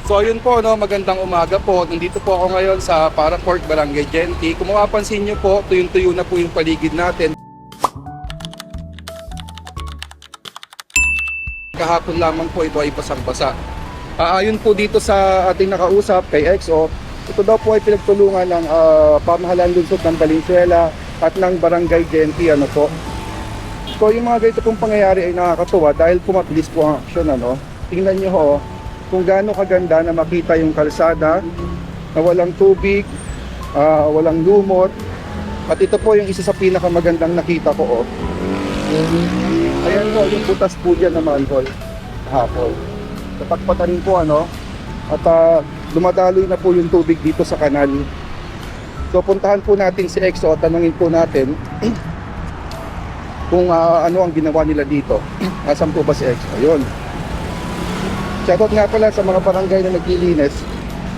So ayun po, no, magandang umaga po. Nandito po ako ngayon sa Paraport, Barangay Genti. Kung mapapansin nyo po, tuyong-tuyo na po yung paligid natin. Kahapon lamang po ito ay basang-basa. Ayon po dito sa ating nakausap kay EXO, ito daw po ay pinagtulungan ng pamahalaan lungsod ng Valenzuela at ng Barangay Genti. Ano po. So yung mga ganito pong pangyayari ay nakakatuwa dahil pumabilis po ang aksyon. Ano? Tingnan nyo ho, kung gaano kaganda na makita yung kalsada na walang tubig, walang lumot. At ito po yung isa sa pinakamagandang nakita ko. Ayan po, yung butas po dyan na manhole kahapon. Tatakpatan rin po ano. At dumadaloy na po yung tubig dito sa kanal. So puntahan po natin si EXO at tanungin po natin kung ano ang ginawa nila dito. Nasaan po ba si EXO? Ayun. Shoutout nga pala sa mga barangay na naglilinis.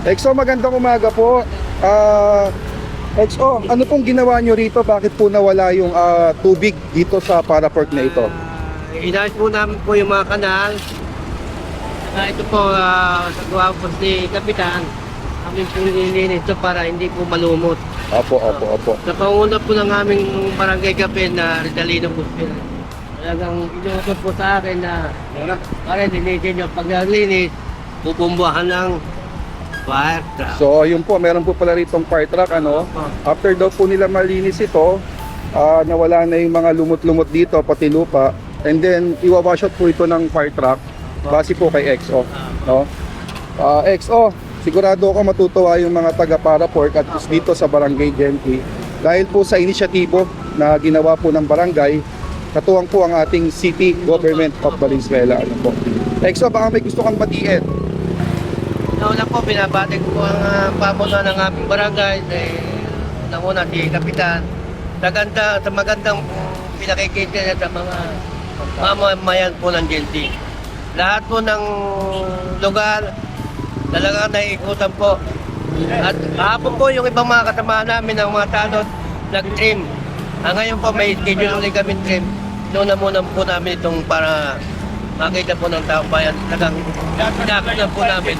EXO, magandang umaga po. EXO, ano pong ginawa nyo rito? Bakit po nawala yung tubig dito sa Paraport na ito? Inayos po namin po yung mga kanal. Ito po, sa gawa po si Kapitan, amin po nililinis ito para hindi po malumot. Opo. Sa panguna po ng aming barangay Kapin na Rizalino Puspira. Talagang inuutos po sa akin na para linisin nyo. Pag naglinis, pupumbuhan ng fire truck. So, yun po, meron po pala rito fire truck, ano? After daw po nila malinis ito, nawala na yung mga lumot-lumot dito, pati lupa. And then, iwawash out po ito ng fire truck, base po kay EXO, no? EXO, sigurado ako matutuwa yung mga taga-Paraport at dito sa Barangay Genti. Dahil po sa inisyatibo na ginawa po ng barangay, katuwang po ang ating City Government of Valenzuela. Ano po? EXO, baka may gusto kang batiin. Nauna po, binabati ko po ang pamunuan ng aming barangay. Nauna si Kapitan. Sa magandang pinakikita niya sa mga mamamayan po ng Genti. Lahat po ng lugar, talagang naiikutan po. At kahapon po yung ibang mga kasama namin ng mga tanod, nag-trim. Ngayon po may schedule ulit kami trim. Noon na muna po namin itong para makita po ng taong bayan. Talagang pinakunan po namin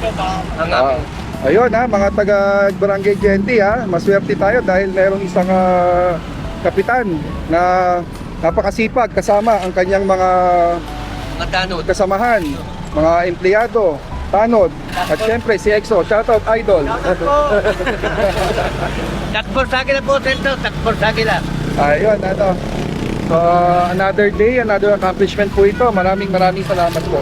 ang aming. Ayun mga taga Barangay Genti maswerte tayo dahil merong isang kapitan na napakasipag kasama ang kanyang mga Tanod. kasamahan, mga empleyado, tanod, at syempre si EXO, shoutout idol. Takbor sa akin na po, Sento. Takbor sa akin na. Ayun, So, another day, another accomplishment po ito. Maraming salamat po.